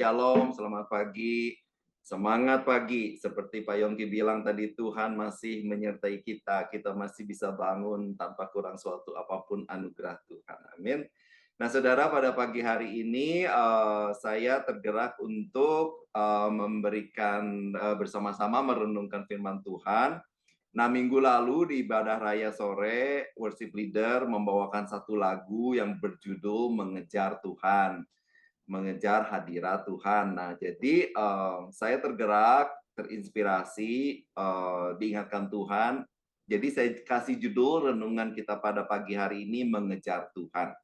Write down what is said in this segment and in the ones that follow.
Shalom, selamat pagi. Semangat pagi, seperti Pak Yongki bilang tadi, Tuhan masih menyertai kita. Kita masih bisa bangun tanpa kurang suatu apapun anugerah Tuhan. Amin. Nah, saudara, pada pagi hari ini saya tergerak untuk memberikan bersama-sama merenungkan firman Tuhan. Nah, minggu lalu di ibadah raya sore, worship leader membawakan satu lagu yang berjudul Mengejar Tuhan, mengejar hadirat Tuhan. Nah, jadi saya tergerak, terinspirasi, diingatkan Tuhan. Jadi saya kasih judul renungan kita pada pagi hari ini, Mengejar Tuhan.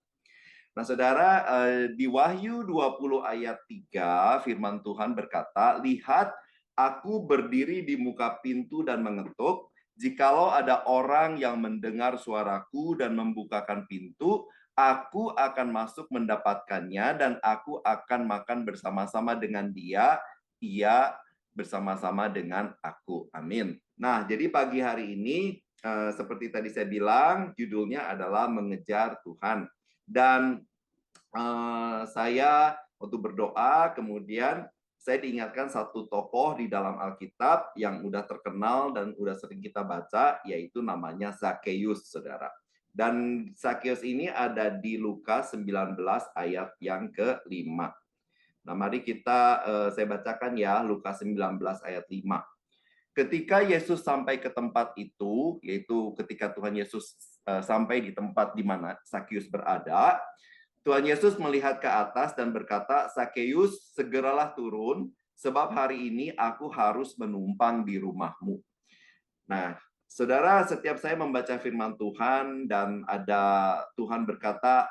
Nah, saudara, di Wahyu 20 ayat 3, firman Tuhan berkata, "Lihat, aku berdiri di muka pintu dan mengetuk. Jikalau ada orang yang mendengar suaraku dan membukakan pintu, aku akan masuk mendapatkannya dan aku akan makan bersama-sama dengan dia, ia bersama-sama dengan aku." Amin. Nah, jadi pagi hari ini, seperti tadi saya bilang, judulnya adalah Mengejar Tuhan. Dan saya waktu berdoa, kemudian saya diingatkan satu tokoh di dalam Alkitab yang udah terkenal dan udah sering kita baca, yaitu namanya Zakheus, saudara. Dan Zakheus ini ada di Lukas 19 ayat yang ke-5. Nah, mari saya bacakan ya, Lukas 19 ayat 5. Ketika Yesus sampai ke tempat itu, yaitu ketika Tuhan Yesus sampai di tempat di mana Zakheus berada, Tuhan Yesus melihat ke atas dan berkata, "Zakheus, segeralah turun, sebab hari ini aku harus menumpang di rumahmu." Nah, saudara, setiap saya membaca firman Tuhan dan ada Tuhan berkata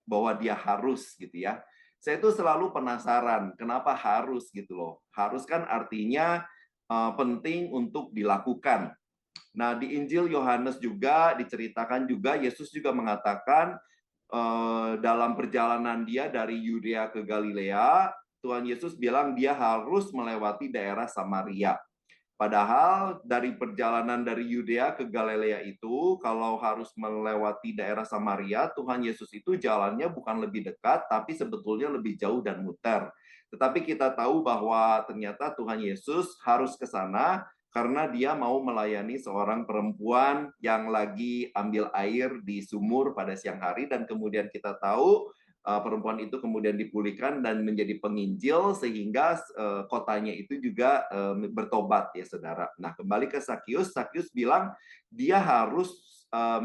bahwa dia harus gitu ya, saya itu selalu penasaran, kenapa harus gitu loh. Harus kan artinya penting untuk dilakukan. Nah, di Injil Yohanes juga diceritakan juga, Yesus juga mengatakan, dalam perjalanan dia dari Yudea ke Galilea, Tuhan Yesus bilang dia harus melewati daerah Samaria. Padahal dari perjalanan dari Yudea ke Galilea itu, kalau harus melewati daerah Samaria, Tuhan Yesus itu jalannya bukan lebih dekat, tapi sebetulnya lebih jauh dan muter. Tetapi kita tahu bahwa ternyata Tuhan Yesus harus ke sana karena dia mau melayani seorang perempuan yang lagi ambil air di sumur pada siang hari, dan kemudian kita tahu perempuan itu kemudian dipulihkan dan menjadi penginjil sehingga kotanya itu juga bertobat ya, saudara. Nah, kembali ke Zakheus, Zakheus bilang dia harus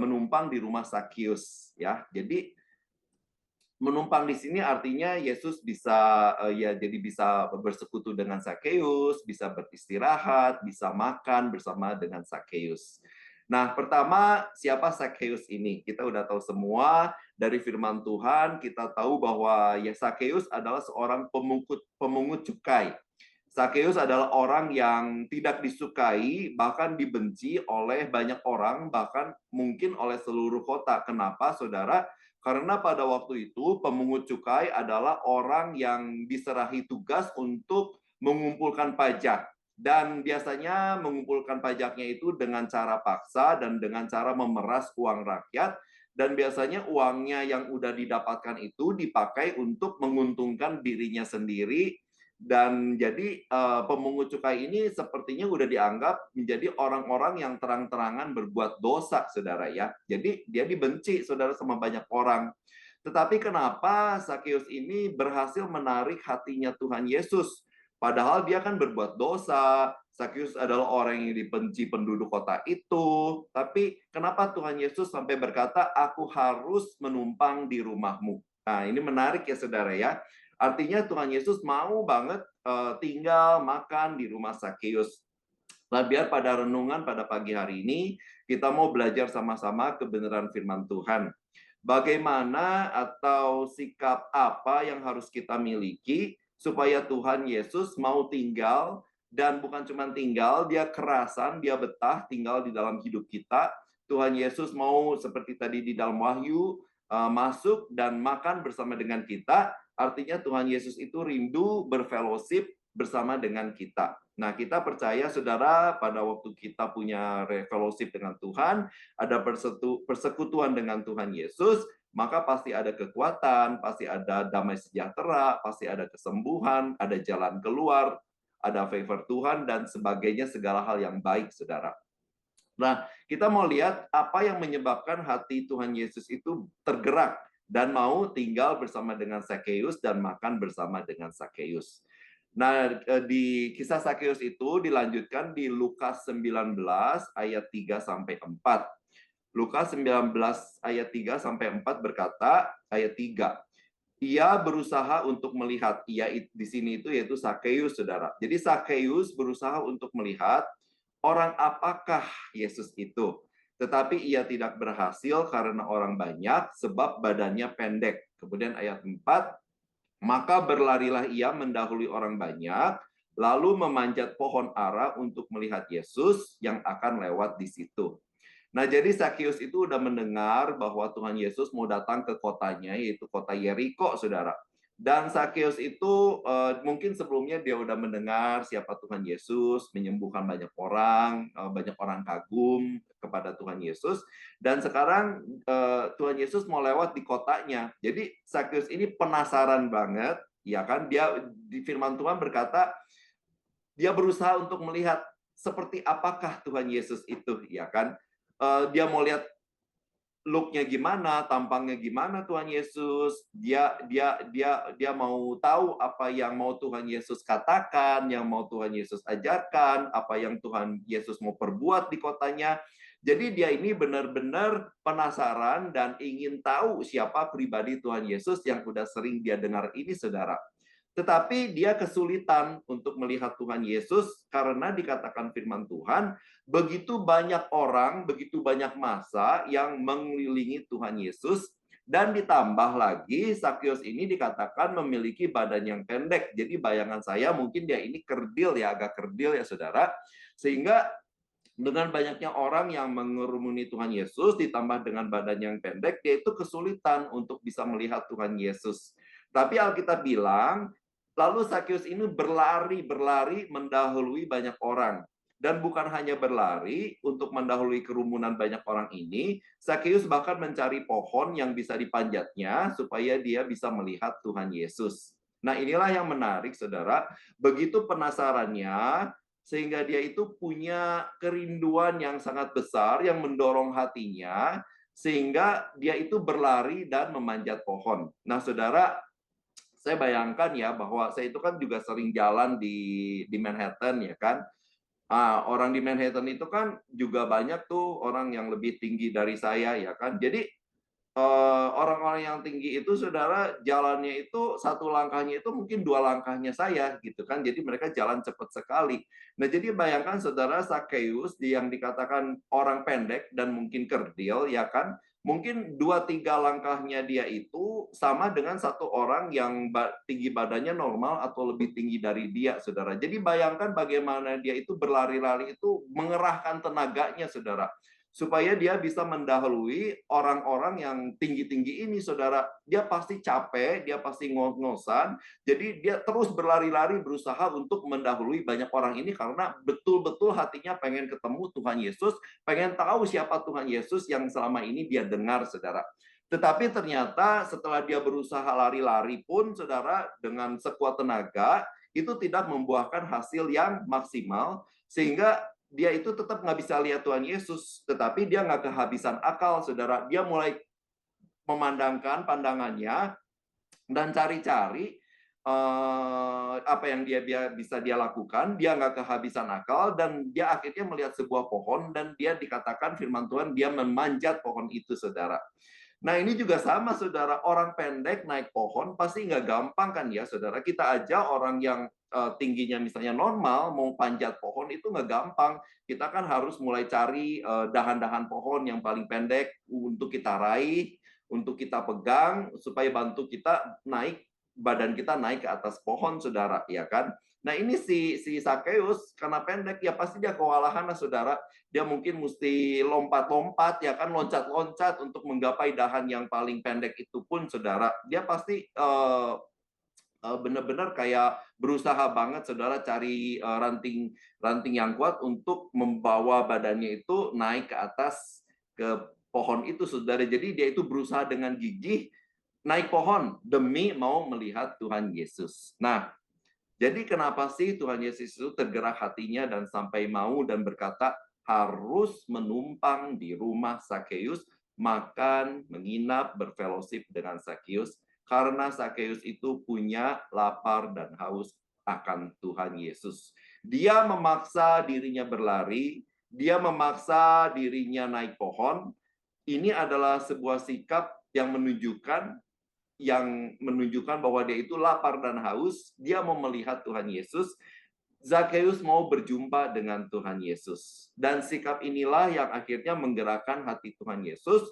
menumpang di rumah Zakheus ya. Jadi menumpang di sini artinya Yesus bisa jadi bisa bersekutu dengan Zakheus, bisa beristirahat, bisa makan bersama dengan Zakheus. Nah, pertama, siapa Zakheus ini? Kita udah tahu semua dari firman Tuhan, kita tahu bahwa ya Zakheus adalah seorang pemungut cukai. Zakheus adalah orang yang tidak disukai, bahkan dibenci oleh banyak orang, bahkan mungkin oleh seluruh kota. Kenapa, saudara? Karena pada waktu itu pemungut cukai adalah orang yang diserahi tugas untuk mengumpulkan pajak. Dan biasanya mengumpulkan pajaknya itu dengan cara paksa dan dengan cara memeras uang rakyat. Dan biasanya uangnya yang udah didapatkan itu dipakai untuk menguntungkan dirinya sendiri. Dan jadi pemungut cukai ini sepertinya udah dianggap menjadi orang-orang yang terang-terangan berbuat dosa, saudara ya. Jadi dia dibenci, saudara, sama banyak orang. Tetapi kenapa Zakheus ini berhasil menarik hatinya Tuhan Yesus? Padahal dia kan berbuat dosa. Zakheus adalah orang yang dibenci penduduk kota itu. Tapi kenapa Tuhan Yesus sampai berkata, "Aku harus menumpang di rumahmu"? Nah, ini menarik ya, saudara ya. Artinya Tuhan Yesus mau banget tinggal makan di rumah Zakheus. Nah, biar pada renungan pada pagi hari ini kita mau belajar sama-sama kebenaran firman Tuhan. Bagaimana atau sikap apa yang harus kita miliki supaya Tuhan Yesus mau tinggal, dan bukan cuma tinggal, dia kerasan, dia betah tinggal di dalam hidup kita. Tuhan Yesus mau seperti tadi di dalam Wahyu, masuk dan makan bersama dengan kita. Artinya Tuhan Yesus itu rindu berfellowship bersama dengan kita. Nah, kita percaya, saudara, pada waktu kita punya fellowship dengan Tuhan, ada persekutuan dengan Tuhan Yesus, maka pasti ada kekuatan, pasti ada damai sejahtera, pasti ada kesembuhan, ada jalan keluar, ada favor Tuhan, dan sebagainya, segala hal yang baik, saudara. Nah, kita mau lihat apa yang menyebabkan hati Tuhan Yesus itu tergerak dan mau tinggal bersama dengan Sakeus dan makan bersama dengan Sakeus. Nah, di kisah Sakeus itu dilanjutkan di Lukas 19 ayat 3 sampai 4. Lukas 19 ayat 3 sampai 4 berkata, ayat 3. Ia berusaha untuk melihat, ia di sini itu yaitu Sakeus, saudara. Jadi Sakeus berusaha untuk melihat orang apakah Yesus itu. Tetapi ia tidak berhasil karena orang banyak, sebab badannya pendek. Kemudian ayat 4, maka berlarilah ia mendahului orang banyak, lalu memanjat pohon ara untuk melihat Yesus yang akan lewat di situ. Nah, jadi Sakeus itu udah mendengar bahwa Tuhan Yesus mau datang ke kotanya, yaitu kota Yeriko, saudara. Dan Sakeus itu mungkin sebelumnya dia udah mendengar siapa Tuhan Yesus, menyembuhkan banyak orang kagum kepada Tuhan Yesus. Dan sekarang Tuhan Yesus mau lewat di kotanya. Jadi Sakeus ini penasaran banget, ya kan? Dia di firman Tuhan berkata, dia berusaha untuk melihat seperti apakah Tuhan Yesus itu, ya kan? Dia mau lihat look-nya gimana, tampangnya gimana Tuhan Yesus. Dia mau tahu apa yang mau Tuhan Yesus katakan, yang mau Tuhan Yesus ajarkan, apa yang Tuhan Yesus mau perbuat di kotanya. Jadi dia ini benar-benar penasaran dan ingin tahu siapa pribadi Tuhan Yesus yang udah sering dia dengar ini, saudara. Tetapi dia kesulitan untuk melihat Tuhan Yesus karena dikatakan firman Tuhan, begitu banyak orang, begitu banyak massa yang mengelilingi Tuhan Yesus, dan ditambah lagi Sakeus ini dikatakan memiliki badan yang pendek. Jadi bayangan saya mungkin dia ini kerdil ya, agak kerdil ya saudara. Sehingga dengan banyaknya orang yang mengerumuni Tuhan Yesus, ditambah dengan badan yang pendek, dia itu kesulitan untuk bisa melihat Tuhan Yesus. Tapi Alkitab bilang, lalu Sakeus ini berlari mendahului banyak orang. Dan bukan hanya berlari untuk mendahului kerumunan banyak orang ini, Sakeus bahkan mencari pohon yang bisa dipanjatnya supaya dia bisa melihat Tuhan Yesus. Nah, inilah yang menarik, saudara. Begitu penasarannya, sehingga dia itu punya kerinduan yang sangat besar yang mendorong hatinya, sehingga dia itu berlari dan memanjat pohon. Nah, saudara, saya bayangkan ya bahwa saya itu kan juga sering jalan di Manhattan ya kan. Orang di Manhattan itu kan juga banyak tuh orang yang lebih tinggi dari saya ya kan. Jadi orang-orang yang tinggi itu saudara jalannya itu satu langkahnya itu mungkin dua langkahnya saya gitu kan, jadi mereka jalan cepat sekali. Nah jadi bayangkan saudara Sakeus yang dikatakan orang pendek dan mungkin kerdil ya kan, mungkin dua tiga langkahnya dia itu sama dengan satu orang yang tinggi badannya normal atau lebih tinggi dari dia saudara. Jadi bayangkan bagaimana dia itu berlari-lari itu mengerahkan tenaganya saudara, supaya dia bisa mendahului orang-orang yang tinggi-tinggi ini, saudara. Dia pasti capek, dia pasti ngos-ngosan, jadi dia terus berlari-lari berusaha untuk mendahului banyak orang ini karena betul-betul hatinya pengen ketemu Tuhan Yesus, pengen tahu siapa Tuhan Yesus yang selama ini dia dengar, saudara. Tetapi ternyata setelah dia berusaha lari-lari pun, saudara, dengan sekuat tenaga, itu tidak membuahkan hasil yang maksimal, sehingga dia itu tetap nggak bisa lihat Tuhan Yesus, tetapi dia nggak kehabisan akal, saudara. Dia mulai memandangkan pandangannya dan cari-cari apa yang dia bisa dia lakukan. Dia nggak kehabisan akal dan dia akhirnya melihat sebuah pohon dan dia dikatakan firman Tuhan dia memanjat pohon itu, saudara. Nah ini juga sama saudara, orang pendek naik pohon pasti nggak gampang kan ya saudara. Kita aja orang yang tingginya misalnya normal mau panjat pohon itu nggak gampang. Kita kan harus mulai cari dahan-dahan pohon yang paling pendek untuk kita raih, untuk kita pegang supaya bantu kita naik, badan kita naik ke atas pohon saudara, ya kan. Nah ini si Sakeus karena pendek ya pasti dia kewalahan lah saudara. Dia mungkin mesti lompat-lompat ya kan, loncat-loncat untuk menggapai dahan yang paling pendek itu pun saudara. Dia pasti benar-benar kayak berusaha banget saudara cari ranting yang kuat untuk membawa badannya itu naik ke atas ke pohon itu, saudara. Jadi dia itu berusaha dengan gigih naik pohon demi mau melihat Tuhan Yesus. Nah, jadi kenapa sih Tuhan Yesus itu tergerak hatinya dan sampai mau dan berkata harus menumpang di rumah Sakeus, makan, menginap, berfellowship dengan Sakeus, karena Sakeus itu punya lapar dan haus akan Tuhan Yesus. Dia memaksa dirinya berlari, dia memaksa dirinya naik pohon. Ini adalah sebuah sikap yang menunjukkan bahwa dia itu lapar dan haus, dia mau melihat Tuhan Yesus. Zakheus mau berjumpa dengan Tuhan Yesus. Dan sikap inilah yang akhirnya menggerakkan hati Tuhan Yesus,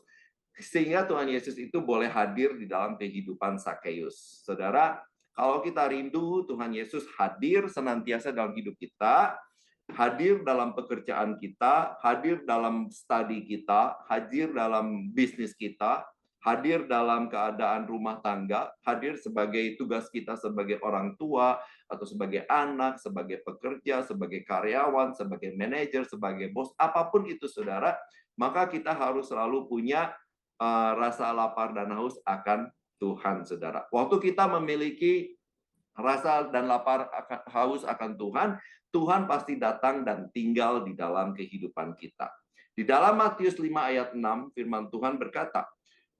sehingga Tuhan Yesus itu boleh hadir di dalam kehidupan Zakheus. Saudara, kalau kita rindu Tuhan Yesus hadir senantiasa dalam hidup kita, hadir dalam pekerjaan kita, hadir dalam studi kita, hadir dalam bisnis kita, hadir dalam keadaan rumah tangga, hadir sebagai tugas kita sebagai orang tua, atau sebagai anak, sebagai pekerja, sebagai karyawan, sebagai manajer, sebagai bos, apapun itu saudara, maka kita harus selalu punya rasa lapar dan haus akan Tuhan, saudara. Waktu kita memiliki rasa dan lapar haus akan Tuhan, Tuhan pasti datang dan tinggal di dalam kehidupan kita. Di dalam Matius 5 ayat 6, firman Tuhan berkata,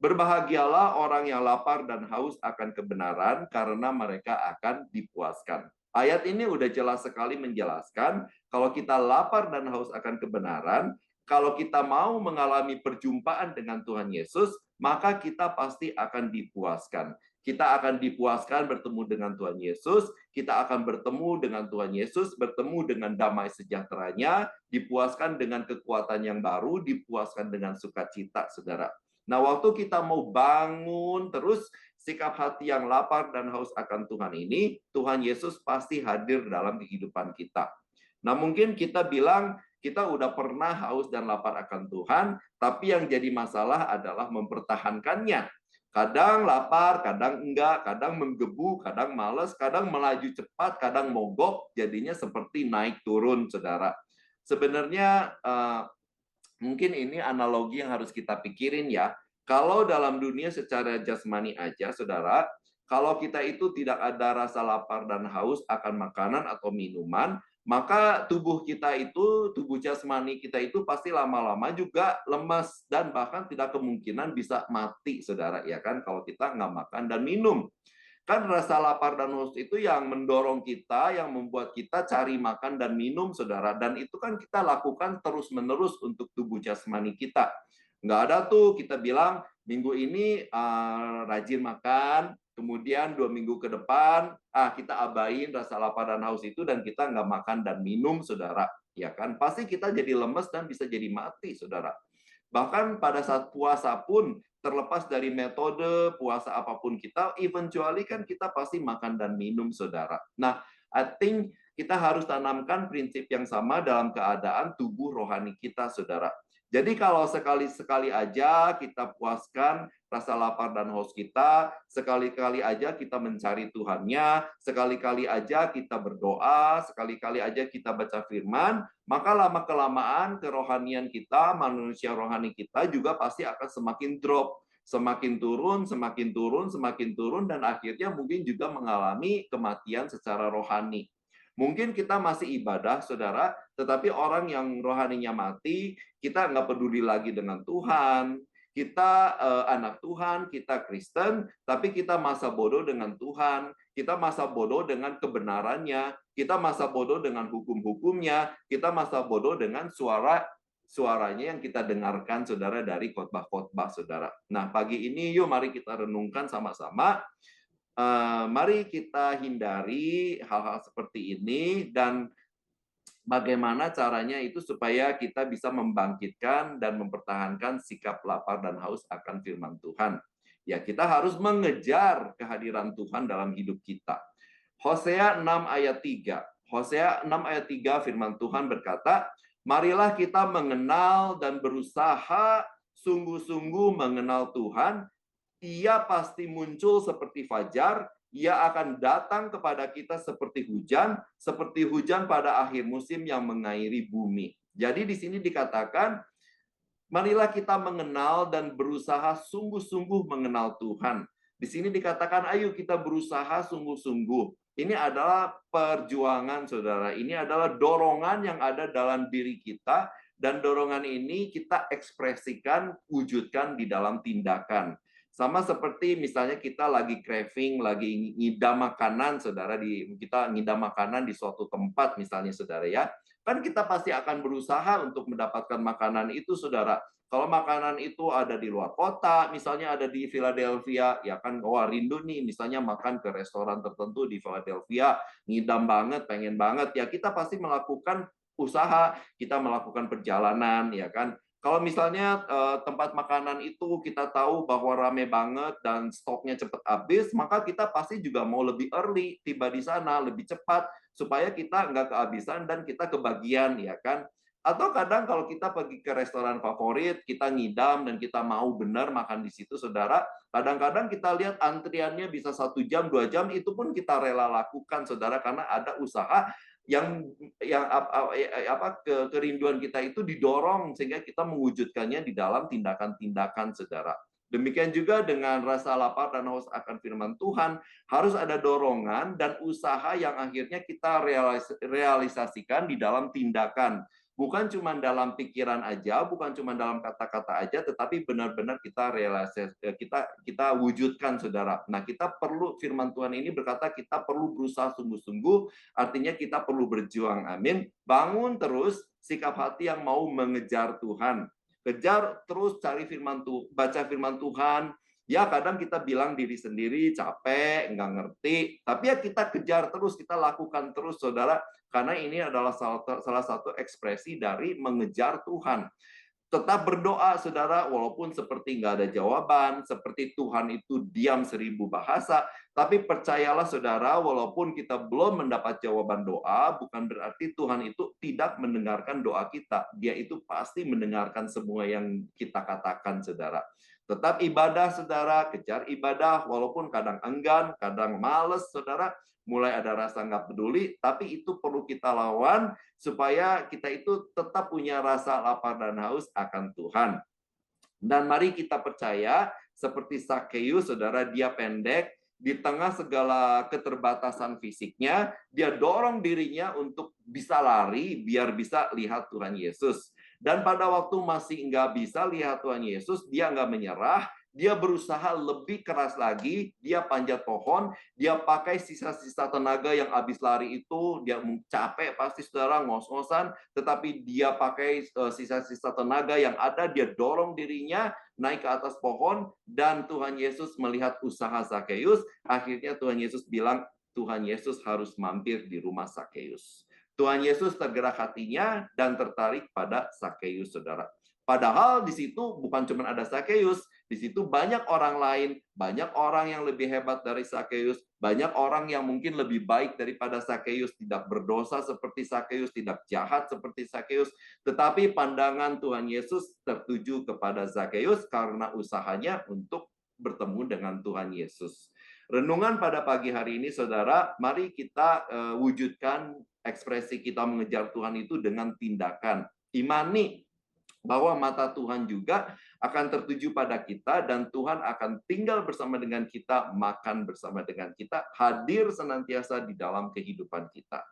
berbahagialah orang yang lapar dan haus akan kebenaran, karena mereka akan dipuaskan. Ayat ini udah jelas sekali menjelaskan, kalau kita lapar dan haus akan kebenaran, kalau kita mau mengalami perjumpaan dengan Tuhan Yesus, maka kita pasti akan dipuaskan. Kita akan dipuaskan bertemu dengan Tuhan Yesus, kita akan bertemu dengan Tuhan Yesus, bertemu dengan damai sejahteranya, dipuaskan dengan kekuatan yang baru, dipuaskan dengan sukacita, saudara. Nah, waktu kita mau bangun terus sikap hati yang lapar dan haus akan Tuhan ini, Tuhan Yesus pasti hadir dalam kehidupan kita. Nah, mungkin kita bilang, kita udah pernah haus dan lapar akan Tuhan, tapi yang jadi masalah adalah mempertahankannya. Kadang lapar, kadang enggak, kadang menggebu, kadang males, kadang melaju cepat, kadang mogok, jadinya seperti naik turun, saudara. Sebenarnya mungkin ini analogi yang harus kita pikirin ya. Kalau dalam dunia secara jasmani aja, saudara, kalau kita itu tidak ada rasa lapar dan haus akan makanan atau minuman, maka tubuh kita itu, tubuh jasmani kita itu pasti lama-lama juga lemas dan bahkan tidak kemungkinan bisa mati, saudara, ya kan? Kalau kita nggak makan dan minum. Kan rasa lapar dan haus itu yang mendorong kita, yang membuat kita cari makan dan minum, saudara. Dan itu kan kita lakukan terus-menerus untuk tubuh jasmani kita. Nggak ada tuh kita bilang, minggu ini rajin makan, kemudian 2 minggu ke depan, kita abain rasa lapar dan haus itu, dan kita nggak makan dan minum, saudara. Ya kan? Pasti kita jadi lemes dan bisa jadi mati, saudara. Bahkan pada saat puasa pun, terlepas dari metode puasa apapun kita, eventually kan kita pasti makan dan minum, saudara. Nah, I think kita harus tanamkan prinsip yang sama dalam keadaan tubuh rohani kita, saudara. Jadi kalau sekali-sekali aja kita puaskan rasa lapar dan haus kita, sekali-kali aja kita mencari Tuhannya, sekali-kali aja kita berdoa, sekali-kali aja kita baca firman, maka lama-kelamaan kerohanian kita, manusia rohani kita juga pasti akan semakin drop, semakin turun, semakin turun, semakin turun, dan akhirnya mungkin juga mengalami kematian secara rohani. Mungkin kita masih ibadah, saudara, tetapi orang yang rohaninya mati, kita nggak peduli lagi dengan Tuhan, kita anak Tuhan, kita Kristen, tapi kita masa bodoh dengan Tuhan, kita masa bodoh dengan kebenarannya, kita masa bodoh dengan hukum-hukumnya, kita masa bodoh dengan suaranya yang kita dengarkan, saudara, dari khotbah-khotbah, saudara. Nah, pagi ini yuk mari kita renungkan sama-sama. Mari kita hindari hal-hal seperti ini, dan bagaimana caranya itu supaya kita bisa membangkitkan dan mempertahankan sikap lapar dan haus akan firman Tuhan. Ya, kita harus mengejar kehadiran Tuhan dalam hidup kita. Hosea 6 ayat 3. Hosea 6 ayat 3 firman Tuhan berkata, marilah kita mengenal dan berusaha sungguh-sungguh mengenal Tuhan. Ia pasti muncul seperti fajar, ia akan datang kepada kita seperti hujan pada akhir musim yang mengairi bumi. Jadi di sini dikatakan, Marilah kita mengenal dan berusaha sungguh-sungguh mengenal Tuhan. Di sini dikatakan, ayo kita berusaha sungguh-sungguh. Ini adalah perjuangan, saudara. Ini adalah dorongan yang ada dalam diri kita, dan dorongan ini kita ekspresikan, wujudkan di dalam tindakan. Sama seperti misalnya kita lagi craving, lagi ngidam makanan, saudara, kita ngidam makanan di suatu tempat, misalnya, saudara, ya. Kan kita pasti akan berusaha untuk mendapatkan makanan itu, saudara. Kalau makanan itu ada di luar kota, misalnya ada di Philadelphia, ya kan, wah rindu nih, misalnya makan ke restoran tertentu di Philadelphia, ngidam banget, pengen banget, ya kita pasti melakukan usaha, kita melakukan perjalanan, ya kan. Kalau misalnya tempat makanan itu kita tahu bahwa rame banget dan stoknya cepat habis, maka kita pasti juga mau lebih early tiba di sana, lebih cepat, supaya kita nggak kehabisan dan kita kebagian, ya kan. Atau kadang kalau kita pergi ke restoran favorit, kita ngidam dan kita mau benar makan di situ, saudara, kadang-kadang kita lihat antriannya bisa 1 jam, 2 jam, itu pun kita rela lakukan, saudara, karena ada usaha yang kerinduan kita itu didorong sehingga kita mewujudkannya di dalam tindakan-tindakan, saudara. Demikian juga dengan rasa lapar dan haus akan firman Tuhan, harus ada dorongan dan usaha yang akhirnya kita realisasikan di dalam tindakan. Bukan cuma dalam pikiran aja, bukan cuma dalam kata-kata aja, tetapi benar-benar kita wujudkan, saudara. Nah, kita perlu, firman Tuhan ini berkata kita perlu berusaha sungguh-sungguh, artinya kita perlu berjuang. Amin. Bangun terus sikap hati yang mau mengejar Tuhan. Kejar terus, cari firman Tuhan, baca firman Tuhan. Ya, kadang kita bilang diri sendiri capek, nggak ngerti, tapi ya kita kejar terus, kita lakukan terus, saudara, karena ini adalah salah satu ekspresi dari mengejar Tuhan. Tetap berdoa, saudara, walaupun seperti nggak ada jawaban, seperti Tuhan itu diam 1000 bahasa, tapi percayalah, saudara, walaupun kita belum mendapat jawaban doa, bukan berarti Tuhan itu tidak mendengarkan doa kita. Dia itu pasti mendengarkan semua yang kita katakan, saudara. Tetap ibadah, saudara, kejar ibadah, walaupun kadang enggan, kadang males, saudara, mulai ada rasa nggak peduli, tapi itu perlu kita lawan, supaya kita itu tetap punya rasa lapar dan haus akan Tuhan. Dan mari kita percaya, seperti Sakeus, saudara, dia pendek, di tengah segala keterbatasan fisiknya, dia dorong dirinya untuk bisa lari, biar bisa lihat Tuhan Yesus. Dan pada waktu masih nggak bisa lihat Tuhan Yesus, dia nggak menyerah, dia berusaha lebih keras lagi, dia panjat pohon, dia pakai sisa-sisa tenaga yang habis lari itu, dia capek pasti, saudara, ngos-ngosan, tetapi dia pakai sisa-sisa tenaga yang ada, dia dorong dirinya naik ke atas pohon, dan Tuhan Yesus melihat usaha Sakeus, akhirnya Tuhan Yesus bilang, Tuhan Yesus harus mampir di rumah Sakeus. Tuhan Yesus tergerak hatinya dan tertarik pada Sakeus, saudara. Padahal di situ bukan cuma ada Sakeus, di situ banyak orang lain, banyak orang yang lebih hebat dari Sakeus, banyak orang yang mungkin lebih baik daripada Sakeus, tidak berdosa seperti Sakeus, tidak jahat seperti Sakeus, tetapi pandangan Tuhan Yesus tertuju kepada Sakeus karena usahanya untuk bertemu dengan Tuhan Yesus. Renungan pada pagi hari ini, saudara, mari kita wujudkan ekspresi kita mengejar Tuhan itu dengan tindakan. Imani bahwa mata Tuhan juga akan tertuju pada kita, dan Tuhan akan tinggal bersama dengan kita, makan bersama dengan kita, hadir senantiasa di dalam kehidupan kita.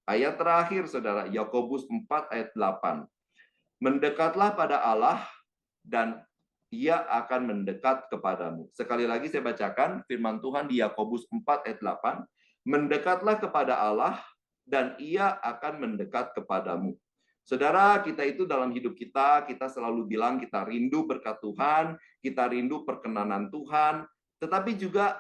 Ayat terakhir, saudara, Yakobus 4 ayat 8. Mendekatlah pada Allah, dan Ia akan mendekat kepadamu. Sekali lagi saya bacakan firman Tuhan di Yakobus 4 ayat 8. Mendekatlah kepada Allah, dan Ia akan mendekat kepadamu. Saudara, kita itu dalam hidup kita selalu bilang kita rindu berkat Tuhan, kita rindu perkenanan Tuhan, tetapi juga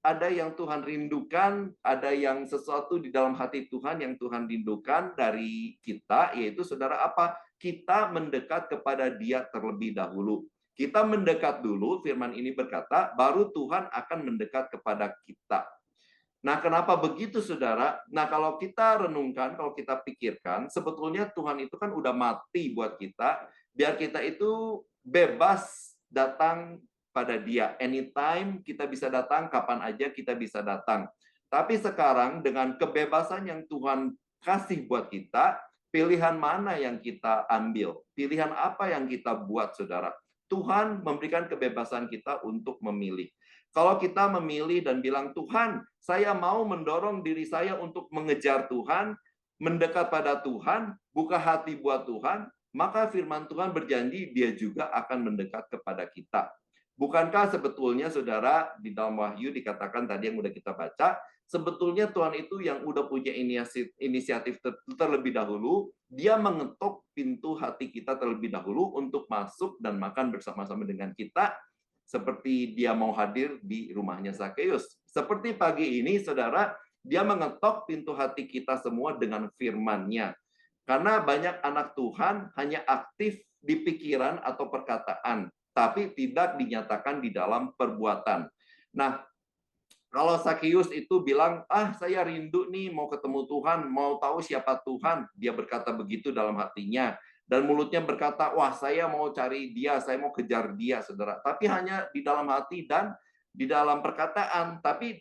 ada yang Tuhan rindukan, ada yang sesuatu di dalam hati Tuhan yang Tuhan rindukan dari kita, yaitu, saudara, apa? Kita mendekat kepada Dia terlebih dahulu. Kita mendekat dulu, firman ini berkata, baru Tuhan akan mendekat kepada kita. Nah, kenapa begitu, saudara? Nah, kalau kita renungkan, kalau kita pikirkan, sebetulnya Tuhan itu kan udah mati buat kita, biar kita itu bebas datang pada Dia. Anytime kita bisa datang, kapan aja kita bisa datang. Tapi sekarang dengan kebebasan yang Tuhan kasih buat kita, Pilihan mana yang kita ambil? Pilihan apa yang kita buat, saudara? Tuhan memberikan kebebasan kita untuk memilih. Kalau kita memilih dan bilang, Tuhan, saya mau mendorong diri saya untuk mengejar Tuhan, mendekat pada Tuhan, buka hati buat Tuhan, maka firman Tuhan berjanji dia juga akan mendekat kepada kita. Bukankah sebetulnya, saudara, di dalam Wahyu dikatakan tadi yang udah kita baca, sebetulnya Tuhan itu yang udah punya inisiatif terlebih dahulu, dia mengetuk pintu hati kita terlebih dahulu untuk masuk dan makan bersama-sama dengan kita, seperti dia mau hadir di rumahnya Zakeus. Seperti pagi ini, saudara, dia mengetok pintu hati kita semua dengan firman-Nya. Karena banyak anak Tuhan hanya aktif di pikiran atau perkataan, tapi tidak dinyatakan di dalam perbuatan. Nah, kalau Sakeus itu bilang, saya rindu nih mau ketemu Tuhan, mau tahu siapa Tuhan. Dia berkata begitu dalam hatinya. Dan mulutnya berkata, wah saya mau cari dia, saya mau kejar dia, saudara. Tapi hanya di dalam hati dan di dalam perkataan. Tapi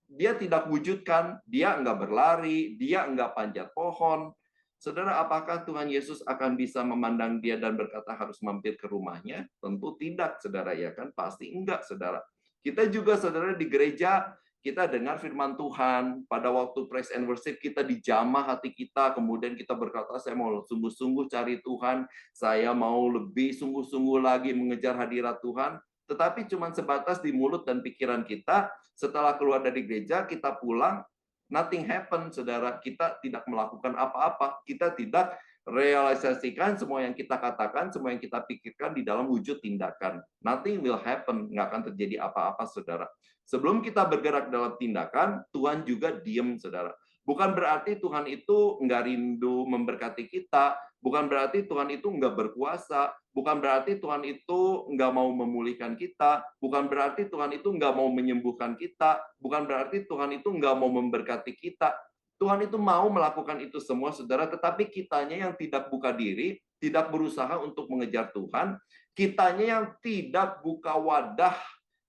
dia tidak wujudkan, dia enggak berlari, dia enggak panjat pohon. Saudara, apakah Tuhan Yesus akan bisa memandang dia dan berkata harus mampir ke rumahnya? Tentu tidak, saudara, ya kan? Pasti enggak, saudara. Kita juga, saudara, di gereja, kita dengar firman Tuhan. Pada waktu praise and worship, kita dijamah hati kita. Kemudian kita berkata, saya mau sungguh-sungguh cari Tuhan. Saya mau lebih sungguh-sungguh lagi mengejar hadirat Tuhan. Tetapi cuma sebatas di mulut dan pikiran kita. Setelah keluar dari gereja, kita pulang. Nothing happen, saudara. Kita tidak melakukan apa-apa. Kita tidak realisasikan semua yang kita katakan, semua yang kita pikirkan di dalam wujud tindakan. Nothing will happen, nggak akan terjadi apa-apa, saudara. Sebelum kita bergerak dalam tindakan, Tuhan juga diam, saudara. Bukan berarti Tuhan itu nggak rindu memberkati kita, bukan berarti Tuhan itu nggak berkuasa, bukan berarti Tuhan itu nggak mau memulihkan kita, bukan berarti Tuhan itu nggak mau menyembuhkan kita, bukan berarti Tuhan itu nggak mau memberkati kita. Tuhan itu mau melakukan itu semua, saudara, tetapi kitanya yang tidak buka diri, tidak berusaha untuk mengejar Tuhan, kitanya yang tidak buka wadah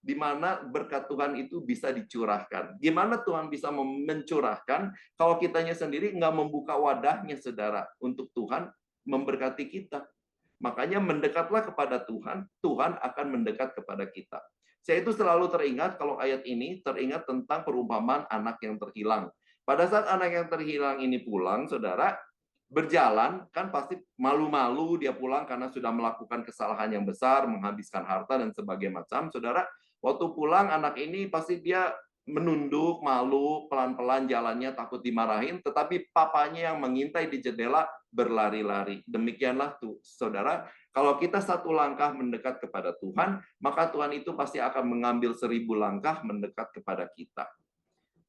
di mana berkat Tuhan itu bisa dicurahkan. Gimana Tuhan bisa mencurahkan kalau kitanya sendiri nggak membuka wadahnya, saudara, untuk Tuhan memberkati kita. Makanya mendekatlah kepada Tuhan, Tuhan akan mendekat kepada kita. Saya itu selalu teringat kalau ayat ini, teringat tentang perumpamaan anak yang terhilang. Pada saat anak yang terhilang ini pulang, saudara, berjalan, kan pasti malu-malu dia pulang karena sudah melakukan kesalahan yang besar, menghabiskan harta dan sebagainya macam. Saudara, waktu pulang anak ini pasti dia menunduk, malu, pelan-pelan jalannya, takut dimarahin, tetapi papanya yang mengintai di jendela berlari-lari. Demikianlah tuh, saudara, kalau kita satu langkah mendekat kepada Tuhan, maka Tuhan itu pasti akan mengambil 1000 langkah mendekat kepada kita.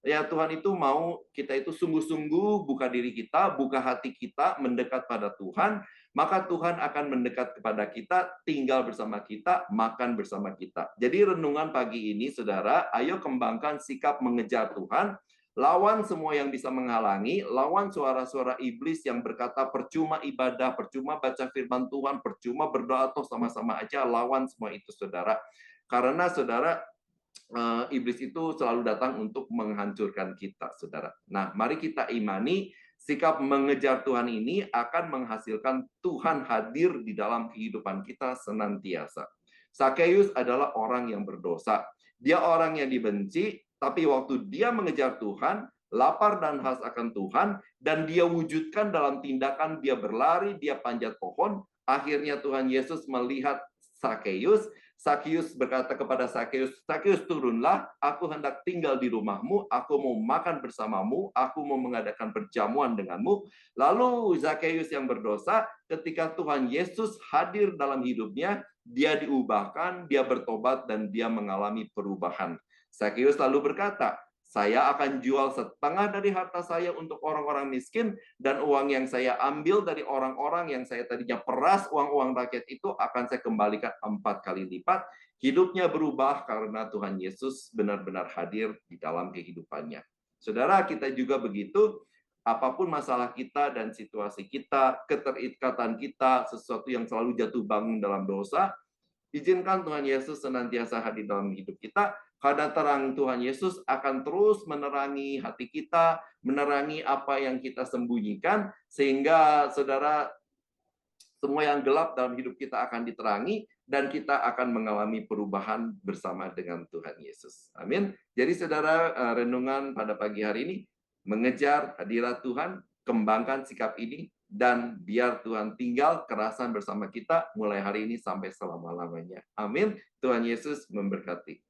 Ya, Tuhan itu mau kita itu sungguh-sungguh buka diri kita, buka hati kita, mendekat pada Tuhan, maka Tuhan akan mendekat kepada kita, tinggal bersama kita, makan bersama kita. Jadi renungan pagi ini, saudara, ayo kembangkan sikap mengejar Tuhan, lawan semua yang bisa menghalangi, lawan suara-suara iblis yang berkata percuma ibadah, percuma baca firman Tuhan, percuma berdoa, atau sama-sama aja, lawan semua itu, saudara. Karena, saudara, iblis itu selalu datang untuk menghancurkan kita, saudara. Nah, mari kita imani sikap mengejar Tuhan ini akan menghasilkan Tuhan hadir di dalam kehidupan kita senantiasa. Sakeus adalah orang yang berdosa. Dia orang yang dibenci, tapi waktu dia mengejar Tuhan, lapar dan haus akan Tuhan, dan dia wujudkan dalam tindakan, dia berlari, dia panjat pohon, akhirnya Tuhan Yesus melihat Sakeus. Sakeus berkata kepada Sakeus, Sakeus turunlah, aku hendak tinggal di rumahmu, aku mau makan bersamamu, aku mau mengadakan perjamuan denganmu. Lalu Sakeus yang berdosa, ketika Tuhan Yesus hadir dalam hidupnya, dia diubahkan, dia bertobat, dan dia mengalami perubahan. Sakeus lalu berkata, saya akan jual setengah dari harta saya untuk orang-orang miskin, dan uang yang saya ambil dari orang-orang yang saya tadinya peras, uang-uang rakyat itu akan saya kembalikan 4 kali lipat. Hidupnya berubah karena Tuhan Yesus benar-benar hadir di dalam kehidupannya. Saudara, kita juga begitu. Apapun masalah kita dan situasi kita, keterikatan kita, sesuatu yang selalu jatuh bangun dalam dosa, izinkan Tuhan Yesus senantiasa hadir dalam hidup kita, Karena terang Tuhan Yesus akan terus menerangi hati kita, menerangi apa yang kita sembunyikan, sehingga saudara, semua yang gelap dalam hidup kita akan diterangi, dan kita akan mengalami perubahan bersama dengan Tuhan Yesus. Amin. Jadi saudara, renungan pada pagi hari ini, mengejar hadirat Tuhan, kembangkan sikap ini, dan biar Tuhan tinggal kerasan bersama kita mulai hari ini sampai selama-lamanya. Amin. Tuhan Yesus memberkati.